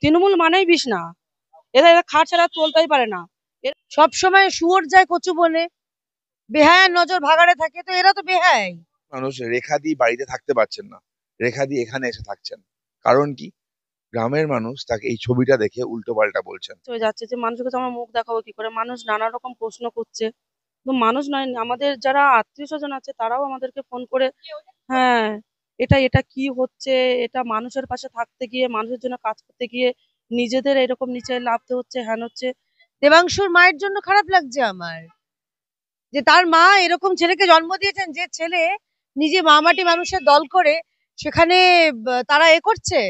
তৃণমূল মানেই বিষ না, এরা এরা খাট ছাড়া চলতেই পারে না। সব সময় শুয়োর যায় কচু বনে, বেহায়ার নজর ভাগাড়ে থাকে, তো এরা তো বেহায়। মানুষ রেখা দিয়ে বাড়িতে থাকতে পারছেন না, রেখা দিয়ে এখানে এসে থাকছেন। কারণ কি? গ্রামের মানুষ তাকে এই ছবিটা দেখে উল্টো পাল্টা বলছেন। হয়ে যাচ্ছে যে মানুষের কাছে আমার মুখ দেখাবো কি করে, মানুষ নানা রকম প্রশ্ন করছে। তো মানুষ নয়, আমাদের যারা আত্মীয় স্বজন আছে তারাও আমাদেরকে ফোন করে, হ্যাঁ এটা এটা কি হচ্ছে, এটা মানুষের পাশে থাকতে গিয়ে, মানুষের জন্য কাজ করতে গিয়ে নিজেদের এরকম নিচে লাভতে হচ্ছে, হ্যান হচ্ছে। দেবাংশুর মায়ের জন্য খারাপ লাগছে আমার, যে তার মা এরকম ছেলেকে জন্ম দিয়েছেন, যে ছেলে নিজে মা মাটি মানুষের দল করে সেখানে তারা করছে,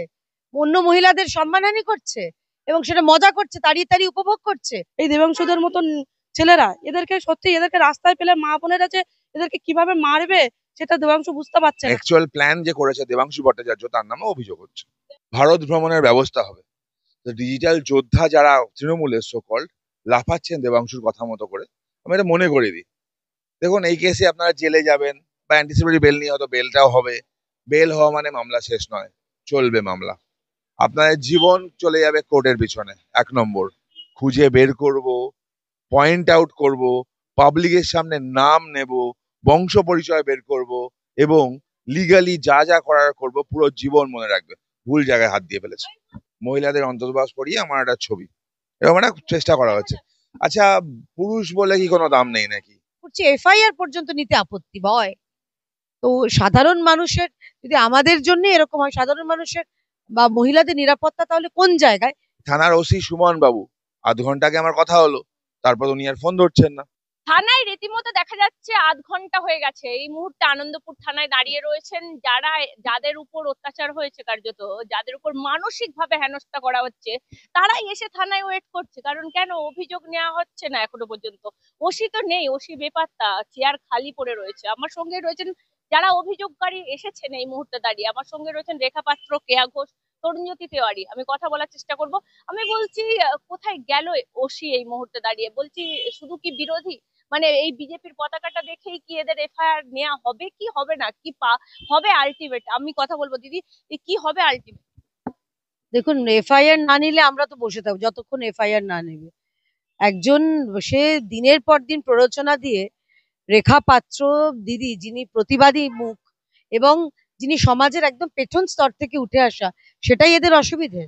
অন্য মহিলাদের সম্মানহানি করছে এবং সেটা মজা করছে, তাড়িয়ে তাড়িয়ে উপভোগ করছে। এই দেবাংশুদের মতন ছেলেরা, এদেরকে সত্যি এদেরকে রাস্তায় পেলে মা বোনেরা যে এদেরকে কিভাবে মারবে সেটা দেবাংশু বুঝতে পারছে না। অ্যাকচুয়াল প্ল্যান যে করেছে দেবাংশু ভট্টাচার্য, তার নামে অভিযোগ হচ্ছে। ভারত ভ্রমণের ব্যবস্থা হবে, তো ডিজিটাল যোদ্ধা যারা তৃণমূলের সকল্ড লাফাচ্ছেন দেবাংশুর কথা মতো করে, আমি এটা মনে করে দিই। দেখুন, এই কেসে আপনারা জেলে যাবেন বা অ্যান্টিসিপেটরি বেল নিয়ে হয়তো বেলটাও হবে। বেল হওয়া মানে মামলা শেষ নয়, চলবে মামলা। আপনাদের জীবন চলে যাবে কোর্টের পিছনে। 1 নম্বর, খুঁজে বের করব, পয়েন্ট আউট করব, পাবলিকের সামনে নাম নেব, বংশ পরিচয় বের করব এবং লিগালি যা যা করার করব। পুরো জীবন মনে রাখবে ভুল জায়গায় হাত দিয়ে ফেলেছে। মহিলাদের অন্তর্বাস পরিয়ে আমার একটা ছবি, এরকম একটা চেষ্টা করা হচ্ছে। আচ্ছা, পুরুষ বলে কি কোনো দাম নেই নাকি? করছে এফআইআর পর্যন্ত নিতে আপত্তি ভয়। তো সাধারণ মানুষের, যদি আমাদের জন্য এরকম হয়, সাধারণ মানুষের বা মহিলাদের নিরাপত্তা তাহলে কোন জায়গায়? থানার ওসি সুমন বাবু, আধ ঘন্টা আগে আমার কথা হলো, তারপর উনি আর ফোন ধরছেন না। থানায় রীতিমতো দেখা যাচ্ছে আধ ঘন্টা হয়ে গেছে এই মুহূর্তে আনন্দপুর থানায় দাঁড়িয়ে রয়েছেন যারা, যাদের উপর অত্যাচার হয়েছে, কার্যত যাদের উপর মানসিক ভাবে হেনস্থা করা হচ্ছে, তারাই এসে থানায় ওয়েট করছে। কারণ কেন অভিযোগ নেওয়া হচ্ছে না এখনো পর্যন্ত? ওসি তো নেই, ওসি বেপাত্তা, চেয়ার খালি পড়ে রয়েছে। আমার সঙ্গে রয়েছেন যারা অভিযোগকারী এসেছেন এই মুহূর্তে দাঁড়িয়ে, আমার সঙ্গে রয়েছেন রেখা পাত্র, কেয়া ঘোষ, তরুণজ্যোতি তেওয়ারি। আমি কথা বলার চেষ্টা করব। আমি বলছি, কোথায় গেল ওসি এই মুহূর্তে দাঁড়িয়ে? বলছি, শুধু কি বিরোধী, মানে এই বিজেপির পতাকাটা দেখেই কি এদের এফআইআর নেওয়া হবে কি হবে না, কি হবে আলটিমেট? আমি কথা বলবো দিদি, কি হবে আলটিমেট? দেখুন, এফআইআর না নিলে আমরা তো বসে থাকবো যতক্ষণ এফআইআর না নেবে। একজন, সে দিনের পর দিন প্ররোচনা দিয়ে, রেখা পাত্র দিদি যিনি প্রতিবাদী মুখ এবং যিনি সমাজের একদম পেছন স্তর থেকে উঠে আসা, সেটাই এদের অসুবিধে।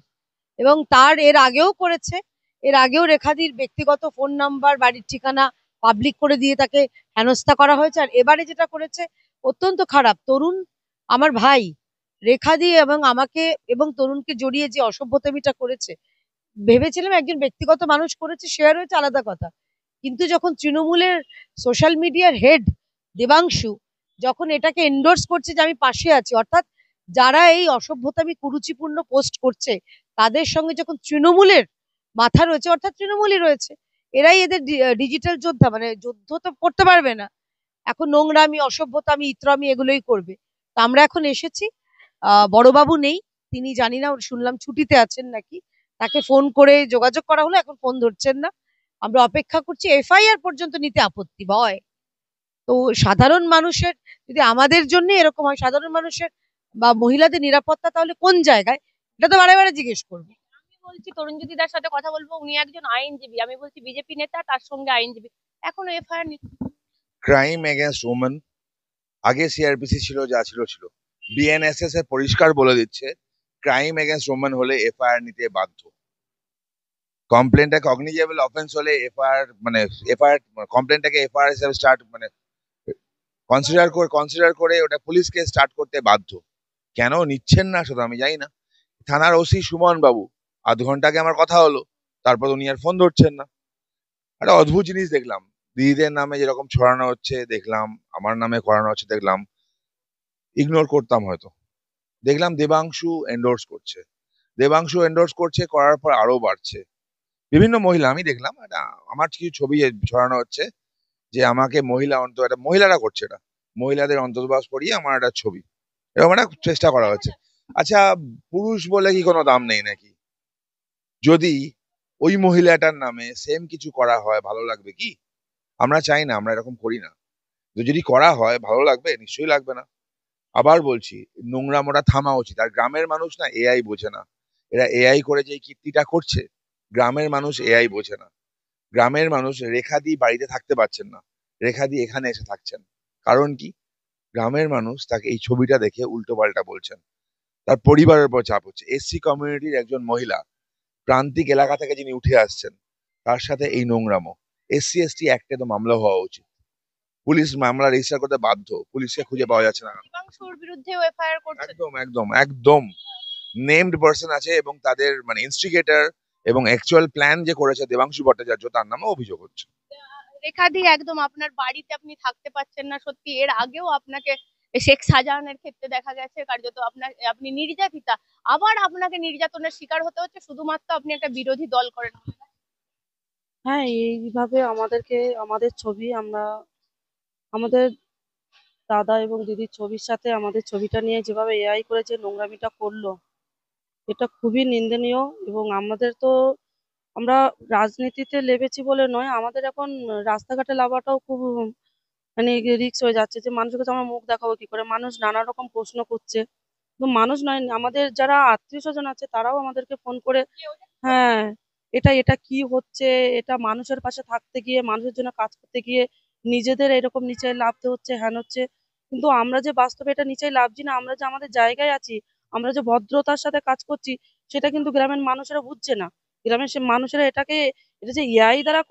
এবং তার এর আগেও করেছে, এর আগেও রেখাদির ব্যক্তিগত ফোন নাম্বার, বাড়ির ঠিকানা পাবলিক করে দিয়ে তাকে হেনস্থা করা হয়েছে। আর এবারে যেটা করেছে অত্যন্ত খারাপ। তরুণ আমার ভাই, রেখাদি এবং আমাকে এবং তরুণকে জড়িয়ে যে অসভ্যতামিটা করেছে, ভেবেছিলাম একজন ব্যক্তিগত মানুষ করেছে, শেয়ার হয়েছে, আলাদা কথা। কিন্তু যখন তৃণমূলের সোশ্যাল মিডিয়ার হেড দেবাংশু যখন এটাকে এন্ডোর্স করছে যে আমি পাশে আছি, অর্থাৎ যারা এই অসভ্যতামি কুরুচিপূর্ণ পোস্ট করছে তাদের সঙ্গে যখন তৃণমূলের মাথা রয়েছে, অর্থাৎ তৃণমূলই রয়েছে, এরাই এদের ডিজিটাল যোদ্ধা। মানে যুদ্ধ তো করতে পারবে না, এখন নোংরামি, অসভ্যতামি, ইতরামি এগুলোই করবে। তো আমরা এখন এসেছি, বড়বাবু নেই, তিনি জানি না, শুনলাম ছুটিতে আছেন নাকি, তাকে ফোন করে যোগাযোগ করা হলো, এখন ফোন ধরছেন না। আমরা অপেক্ষা করছি, এফআইআর পর্যন্ত নিতে আপত্তি ভয়। তো সাধারণ মানুষের, যদি আমাদের জন্য এরকম হয়, সাধারণ মানুষের বা মহিলাদের নিরাপত্তা তাহলে কোন জায়গায়, এটা তো বারে বারে জিজ্ঞেস করবো। আমি বলছি তরুণজ্যোতি দার সাথে কথা বলবো, উনি একজন আইনজীবী। আমি বলছি বিজেপি নেতা, তার সঙ্গে আইনজীবী, এখনো এফআইআর ক্রাইম এগেনস্ট ওমেন, আগে সিআরপিসি ছিল, যা ছিল ছিল। বিএনএসএস এর পরিষ্কার বলে দিচ্ছে, ক্রাইম এগেনস্ট ওমেন হলে এফআইআর নিতে বাধ্য। কমপ্লেনটা কগনিজেবল অফেন্স হলে এফআইআর, মানে এফআইআর কমপ্লেনটাকে এফআইআর হিসেবে স্টার্ট, মানে কনসিডার করে ওটা পুলিশকে স্টার্ট করতে বাধ্য। কেন নিচ্ছেন না সেটা আমি জানি না। থানার ওসি সুমন বাবু, আধ ঘন্টা আগে আমার কথা হলো, তারপর উনি আর ফোন ধরছেন না। একটা অদ্ভুত জিনিস দেখলাম, দিদিদের নামে যেরকম ছড়ানো হচ্ছে দেখলাম, আমার নামে করানো হচ্ছে দেখলাম, ইগনোর করতাম হয়তো। দেখলাম দেবাংশু এন্ডোর্স করছে, দেবাংশু এন্ডোর্স করছে, করার পর আরো বাড়ছে। বিভিন্ন মহিলা, আমি দেখলাম এটা, আমার কিছু ছবি ছড়ানো হচ্ছে যে আমাকে মহিলা এটা মহিলারা করছে, এটা মহিলাদের অন্তর্বাস পরিয়ে আমার একটা ছবি, এরকম একটা চেষ্টা করা হচ্ছে। আচ্ছা, পুরুষ বলে কি কোনো দাম নেই নাকি? যদি ওই মহিলাটার নামে সেম কিছু করা হয়, ভালো লাগবে কি? আমরা চাই না, আমরা এরকম করি না। তো যদি করা হয় ভালো লাগবে? নিশ্চয়ই লাগবে না। আবার বলছি, নোংরামোটা থামা উচিত। আর গ্রামের মানুষ না এআই বোঝে না, এরা এআই করে যে এই কীর্তিটা করছে, গ্রামের মানুষ এআই বোঝে না। গ্রামের মানুষ রেখাদি বাড়িতে থাকতে পারছেন না, রেখাদি এখানে এসে থাকছেন। কারণ কি? গ্রামের মানুষ তাকে এই ছবিটা দেখে উল্টো পাল্টা বলছেন, তার পরিবারের উপর চাপ হচ্ছে। এসসি কমিউনিটির একজন মহিলা, প্রান্তিক এলাকা থেকে যিনি উঠে আসছেন, তার সাথে এই নোংরামো। এসসি এসটি অ্যাক্টে তো মামলা হওয়া উচিত। পুলিশ মামলা রেজিস্টার করতে বাধ্য, পুলিশকে খুঁজে পাওয়া যাচ্ছে না। দেবাংশুর বিরুদ্ধেও এফআইআর করছে। একদম একদম একদম নেমড পার্সন আছে, এবং তাদের মানে ইনস্টিগেটর এবং অ্যাকচুয়াল প্ল্যান যে করেছে দেবাংশু ভট্টাচার্য, তার নামে অভিযোগ হচ্ছে। রেখাদি একদম আপনার বাড়িতে আপনি থাকতে পারছেন না, সত্যি। এর আগেও আপনাকে শেখ শাহজাহানের ক্ষেত্রে দেখা গেছে কার্যত আপনি নির্যাতিতা, আবার আপনাকে নির্যাতনের শিকার হতে হচ্ছে শুধুমাত্র আপনি একটা বিরোধী দল করেন। হ্যাঁ, এইভাবে আমাদের ছবি আমাদের দাদা এবং দিদির ছবির সাথে আমাদের ছবিটা নিয়ে যেভাবে এআই করে যে নোংরামিটা করলো, এটা খুবই নিন্দনীয়। এবং আমরা রাজনীতিতে লেগেছি বলে নয়, আমাদের এখন রাস্তাঘাটে লাফাটাও খুব মানে রিস্ক হয়ে যাচ্ছে, যে মানুষের কাছে আমরা মুখ দেখাবো কি করে। মানুষ নানা রকম প্রশ্ন করছে। তো মানুষ নয়, আমাদের যারা আত্মীয় স্বজন আছে তারাও আমাদেরকে ফোন করে, হ্যাঁ, এটা কি হচ্ছে, এটা মানুষের পাশে থাকতে গিয়ে, মানুষের জন্য কাজ করতে গিয়ে নিজেদের এরকম নিচে লাভতে হচ্ছে, হ্যান হচ্ছে। কিন্তু আমরা যে বাস্তবে এটা নিচে লাভছি না, আমরা যে আমাদের জায়গায় আছি, আমরা যে ভদ্রতার সাথে কাজ করছি, সেটা কিন্তু গ্রামের মানুষেরা বুঝছে না। গ্রামের সে মানুষেরা এটা যে এআই দ্বারা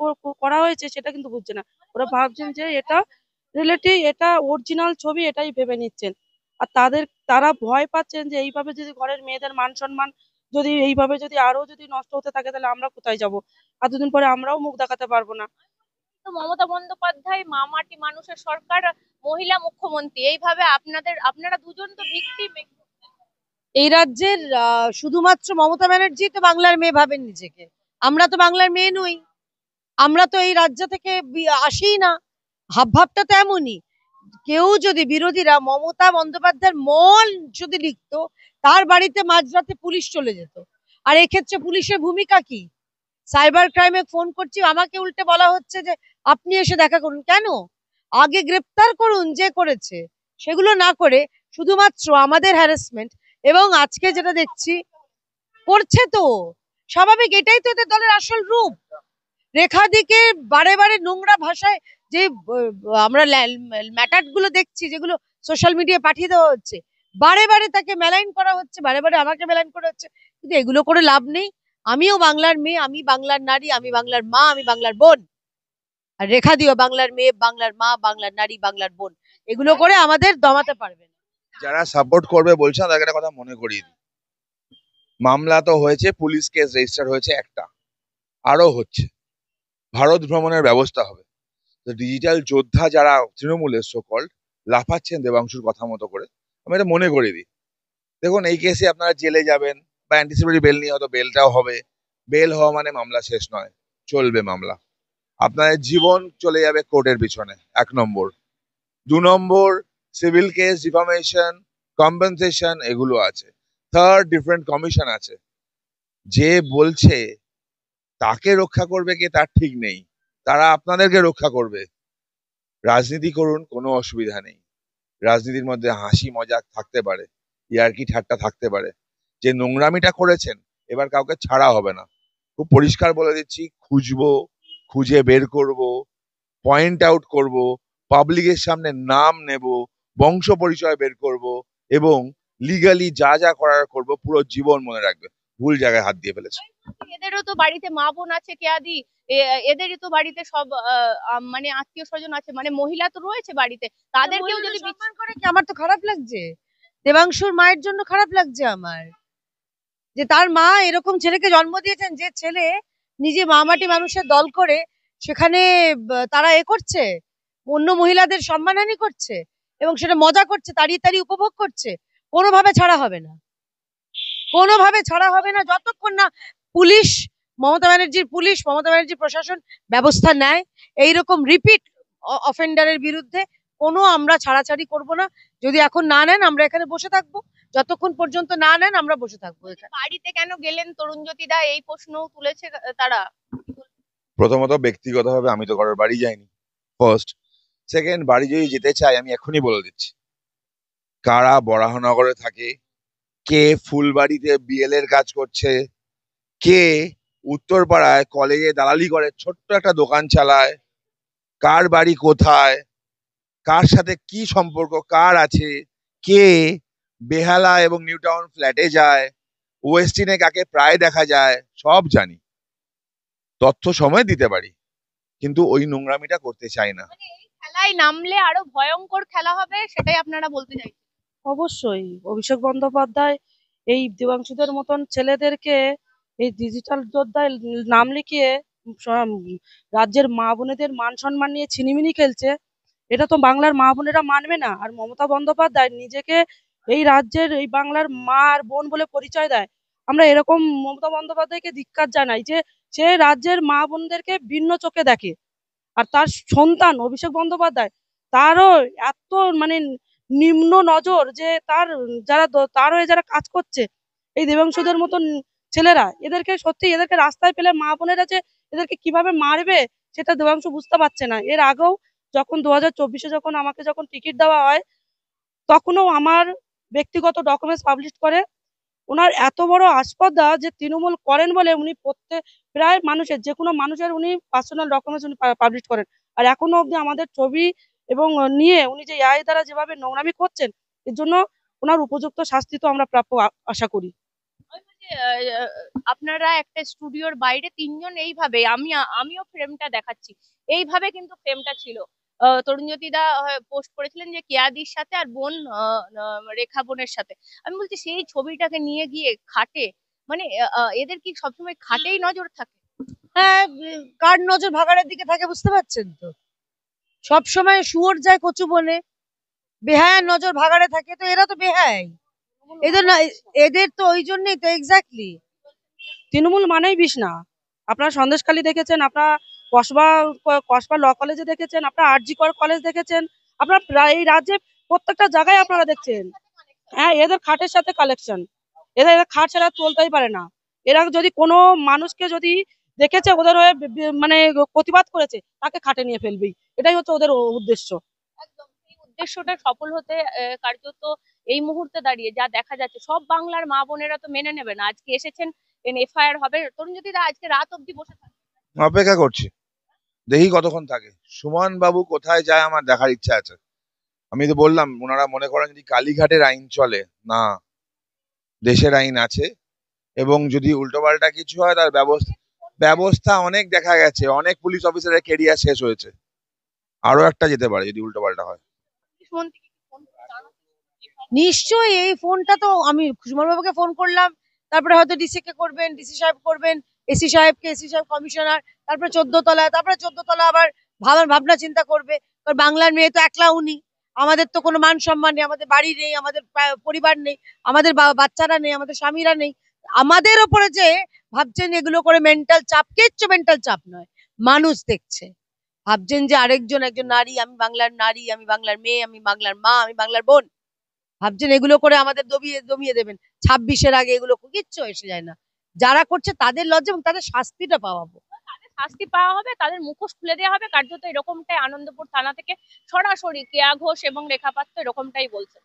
করা হয়েছে সেটা কিন্তু বুঝছে না। ওরা ভাবছেন যে এটা এটা অরিজিনাল ছবি, এটাই ভেবে নিচ্ছেন। আর তারা ভয় পাচ্ছেন যে এইভাবে যদি ঘরের মেয়েদের মান সম্মান যদি এইভাবে যদি আরো যদি নষ্ট হতে থাকে, তাহলে আমরা কোথায় যাব? এতদিন পরে আমরাও মুখ দেখাতে পারবো না। তো মমতা বন্দ্যোপাধ্যায়, মামাটি মানুষের সরকার, মহিলা মুখ্যমন্ত্রী, এইভাবে আপনারা দুজন তো ভিকটিম। এই রাজ্যের শুধুমাত্র মমতা ব্যানার্জি তো বাংলার মেয়ে ভাবেন নিজেকে। আমরা তো বাংলার মেয়ে নই, আমরা তো এই রাজ্য থেকে আসিই না। ভাবটা তো এমনই। কেউ যদি বিরোধীরা মমতা বন্দ্যোপাধ্যায়ের মন যদি লিখতো, তার বাড়িতে মাঝরাতে পুলিশ চলে যেত। আর এক্ষেত্রে পুলিশের ভূমিকা কি? সাইবার ক্রাইমে ফোন করছি, আমাকে উল্টে বলা হচ্ছে যে আপনি এসে দেখা করুন। কেন? আগে গ্রেপ্তার করুন যে করেছে, সেগুলো না করে শুধুমাত্র আমাদের হ্যারাসমেন্ট। এবং আজকে যেটা দেখছি করছে, তো স্বাভাবিক, এটাই তো এদের দলের আসল রূপ। রেখাদিকে বারে বারে নোংরা ভাষায় যে আমরা ম্যাটার গুলো দেখছি, যেগুলো সোশ্যাল মিডিয়ায় পাঠিয়ে দেওয়া হচ্ছে, বারে বারে তাকে মেলাইন করা হচ্ছে, বারে বারে আমাকে মেলাইন করা হচ্ছে। কিন্তু এগুলো করে লাভ নেই। আমিও বাংলার মেয়ে, আমি বাংলার নারী, আমি বাংলার মা, আমি বাংলার বোন। আর রেখাদিও বাংলার মেয়ে, বাংলার মা, বাংলার নারী, বাংলার বোন। এগুলো করে আমাদের দমাতে পারবে না। যারা সাপোর্ট করবে বলছেন, তাদের একটা কথা মনে করিয়ে দিই। মামলা তো হয়েছে, পুলিশ কেস রেজিস্টার হয়েছে একটা, আরো হচ্ছে। ভারত ভ্রমণের ব্যবস্থা হবে। তো ডিজিটাল যোদ্ধা যারা তৃণমূলের সকল্ড লাফাচ্ছেন দেবাংশুর কথা মতো করে, আমি এটা মনে করিয়ে দিই। দেখুন, এই কেসে আপনারা জেলে যাবেন, বা অ্যান্টিসিপেটরি বেল নিয়ে হয়তো বেলটাও হবে। বেল হওয়া মানে মামলা শেষ নয়, চলবে মামলা। আপনাদের জীবন চলে যাবে কোর্টের পিছনে, 1 নম্বর। 2 নম্বর, সিভিল কেস, ডিফামেশন, কম্পেনসেশন, এগুলো আছে। থার্ড, ডিফারেন্ট কমিশন আছে। যে বলছে তাকে রক্ষা করবে কে তার ঠিক নেই, তারা আপনাদেরকে রক্ষা করবে। রাজনীতি করুন, কোনো অসুবিধা নেই। রাজনীতির মধ্যে হাসি মজাক থাকতে পারে, ইয়ার্কি ঠাট্টা থাকতে পারে। যে নোংরামিটা করেছেন, এবার কাউকে ছাড়া হবে না। খুব পরিষ্কার বলে দিচ্ছি, খুঁজবো, খুঁজে বের করব, পয়েন্ট আউট করব, পাবলিকের সামনে নাম নেব, বংশ পরিচয় বের করব, এবং লিগালি যা যা করার করব। পুরো জীবন মনে রাখবে ভুল জায়গায় হাত দিয়ে ফেলেছে। এদেরও তো বাড়িতে মা বোন আছে, কেয়াদি। এদেরই তো বাড়িতে সব মানে আত্মীয় স্বজন আছে, মানে মহিলা তো রয়েছে বাড়িতে, তাদেরকেও যদি সম্মান করে কি? আমার তো খারাপ লাগছে, দেবাংশুর মায়ের জন্য খারাপ লাগছে আমার, যে তার মা এরকম ছেলেকে জন্ম দিয়েছেন, যে ছেলে নিজে মামাটি মানুষের দল করে সেখানে তারা করছে, অন্য মহিলাদের সম্মানহানি করছে, এবং সেটা মজা করছে, তাড়িয়ে তাড়িয়ে উপভোগ করছে। কোনোভাবে ছাড়া হবে না, কোনোভাবে ছাড়া হবে না, যতক্ষণ না পুলিশ, মমতা ব্যানার্জির প্রশাসন ব্যবস্থা নেয়। এইরকম রিপিট অফেন্ডারের বিরুদ্ধে কোনো আমরা ছাড়াছাড়ি করব না। যদি এখন না নেন, আমরা এখানে বসে থাকবো। যতক্ষণ পর্যন্ত না নেন, আমরা বসে থাকবো এখানে। বাড়িতে কেন গেলেন তরুণজ্যোতি দা, এই প্রশ্নও তুলেছে তারা। প্রথমত, ব্যক্তিগতভাবে আমি তো কারোর বাড়ি যাইনি, ফার্স্ট। সেকেন্ড, বাড়ি যদি যেতে চাই, আমি এখনই বলে দিচ্ছি, কারা বরাহনগরে থাকে, কে ফুলবাড়িতে বিএল এর কাজ করছে, কে উত্তরপাড়ায় কলেজে দালালি করে ছোট্ট একটা দোকান চালায়, কার বাড়ি কোথায়, কার সাথে কি সম্পর্ক কার আছে, কে বেহালা এবং নিউ টাউন ফ্ল্যাটে যায়, ওয়েস্টিনে কাকে প্রায় দেখা যায়, সব জানি, তথ্য সময় দিতে পারি, কিন্তু ওই নোংরামিটা করতে চাই না। মানে এই খেলায় নামলে আরো ভয়ঙ্কর খেলা হবে, সেটাই আপনারা বলতে চাইছেন? অবশ্যই অভিষেক বন্দ্যোপাধ্যায় এই দেবাংশুদের মতন ছেলেদেরকে এই ডিজিটাল যোদ্ধায় নাম লিখিয়ে রাজ্যের মা বোনেদের মান সম্মান নিয়ে ছিনিমিনি খেলছে। এটা তো বাংলার মা বোনেরা মানবে না। আর মমতা বন্দ্যোপাধ্যায় নিজেকে এই রাজ্যের এই বাংলার মা আর বোন বলে পরিচয় দেয়। আমরা এরকম মমতা বন্দ্যোপাধ্যায়কে ধিক্কার জানাই যে সে রাজ্যের মা বোনদেরকে ভিন্ন চোখে দেখে। আর তার সন্তান অভিষেক বন্দ্যোপাধ্যায়, তারও এত মানে নিম্ন নজর যে তার যারা তার হয়ে যারা কাজ করছে এই দেবাংশুদের মতন ছেলেরা, এদেরকে সত্যি এদেরকে রাস্তায় পেলে মা বোনেরা যে এদেরকে কিভাবে মারবে সেটা দেবাংশু বুঝতে পারছে না। এর আগেও যখন 2024-এ যখন আমাকে যখন টিকিট দেওয়া হয়, তখনও আমার ব্যক্তিগত ডকুমেন্টস পাবলিশ করে। ওনার এত বড় আসপর্দা যে তৃণমূল করেন বলে উনি প্রায় মানুষের যে কোনো মানুষের উনি পার্সোনাল ডকুমেন্টস উনি পাবলিশ করেন। আর এখনো অবধি আমাদের ছবি এবং নিয়ে উনি যে এআই দ্বারা যেভাবে নোংরামি করছেন, এর জন্য ওনার উপযুক্ত শাস্তি তো আমরা প্রাপ্য আশা করি। ওই যে, আপনারা একটা স্টুডিওর বাইরে তিনজন এইভাবে, আমিও ফ্রেমটা দেখাচ্ছি, এইভাবে কিন্তু ফ্রেমটা ছিল। তরুণজ্যোতি দা পোস্ট করেছিলেন যে কেয়াদির সাথে আর বোন রেখা বোনের সাথে। আমি বলছি সেই ছবিটাকে নিয়ে গিয়ে খাটে, মানে এদের কি সবসময় খাটেই নজর থাকে? হ্যাঁ, কার নজর ভাগাড়ের দিকে থাকে বুঝতে পারছেন তো। সব সময় শুয়োর যায় কচু বনে, বেহায়ার নজর ভাগাড়ে থাকে, তো এরা তো বেহায়। এদের না, এদের তো ওই জন্যই তো এক্স্যাক্টলি। তৃণমূল মানেই বিষ না। আপনারা সন্দেশখালী দেখেছেন, আপনারা কসবা কসবা ল কলেজে দেখেছেন, আপনারা আরজি কর কলেজ দেখেছেন, আপনারা প্রায় এই রাজ্যে প্রত্যেকটা জায়গায় আপনারা দেখছেন। হ্যাঁ, এদের খাটের সাথে কালেকশন। এদের খাট ছাড়া চলতেই পারে না। এরা যদি কোনো মানুষকে যদি দেখেছে ওদের হয়ে মানে প্রতিবাদ করেছে, তাকে খাটে নিয়ে ফেলবেই। এটাই হচ্ছে ওদের উদ্দেশ্য। একদম এই উদ্দেশ্যটা সফল হতে কার্যত এই মুহূর্তে দাঁড়িয়ে যা দেখা যাচ্ছে, সব বাংলার মা বোনেরা তো মেনে নেবে না। আজকে এসেছেন, এফআইআর হবে, তরুণজ্যোতি দা আজকে রাত অব্দি বসে থাকবে? অপেক্ষা করছি, দেখি কতক্ষণ থাকে। সুমন বাবু কোথায় যায় আমার দেখার ইচ্ছা আছে। আমি তো বললাম, ওনারা মনে করেন যদি কালীঘাটের আইন চলে না, দেশের আইন আছে, এবং যদি উল্টোপাল্টা কিছু হয় তার ব্যবস্থা অনেক দেখা গেছে, অনেক পুলিশ অফিসারের কেরিয়ার শেষ হয়েছে, আরো একটা যেতে পারে যদি উল্টোপাল্টা হয়। পুলিশ মন্ত্রীকে কি ফোন করে জানাতে? নিশ্চয়ই এই ফোনটা তো আমি সুমন বাবুকে ফোন করলাম, তারপরে হয়তো ডিসি কে করবেন, ডিসি সাহেব করবেন, এসি সাহেবকে, এসি সাহেব কমিশনার, তারপরে 14 তলায়, তারপরে 14 তলা আবার ভাবনা চিন্তা করবে। কারণ বাংলার মেয়ে তো একলা উনি, আমাদের তো কোনো মান সম্মান নেই, আমাদের বাড়ি নেই, আমাদের পরিবার নেই, আমাদের বাচ্চারা নেই, আমাদের স্বামীরা নেই। আমাদের ওপরে যে ভাবছেন এগুলো করে মেন্টাল চাপ, কিচ্ছু মেন্টাল চাপ নয়, মানুষ দেখছে। ভাবছেন যে আরেকজন একজন নারী, আমি বাংলার নারী, আমি বাংলার মেয়ে, আমি বাংলার মা, আমি বাংলার বোন, ভাবছেন এগুলো করে আমাদের দমিয়ে দমিয়ে দেবেন। 26-এর আগে এগুলো কিচ্ছু এসে যায় না। যারা করছে তাদের লজ্জা এবং তাদের শাস্তিটা পাওয়াবো। তাদের শাস্তি পাওয়া হবে, তাদের মুখোশ খুলে দেওয়া হবে। কার্যত এরকমটাই আনন্দপুর থানা থেকে সরাসরি কেয়া ঘোষ এবং রেখা পাত্র এরকমটাই বলছে।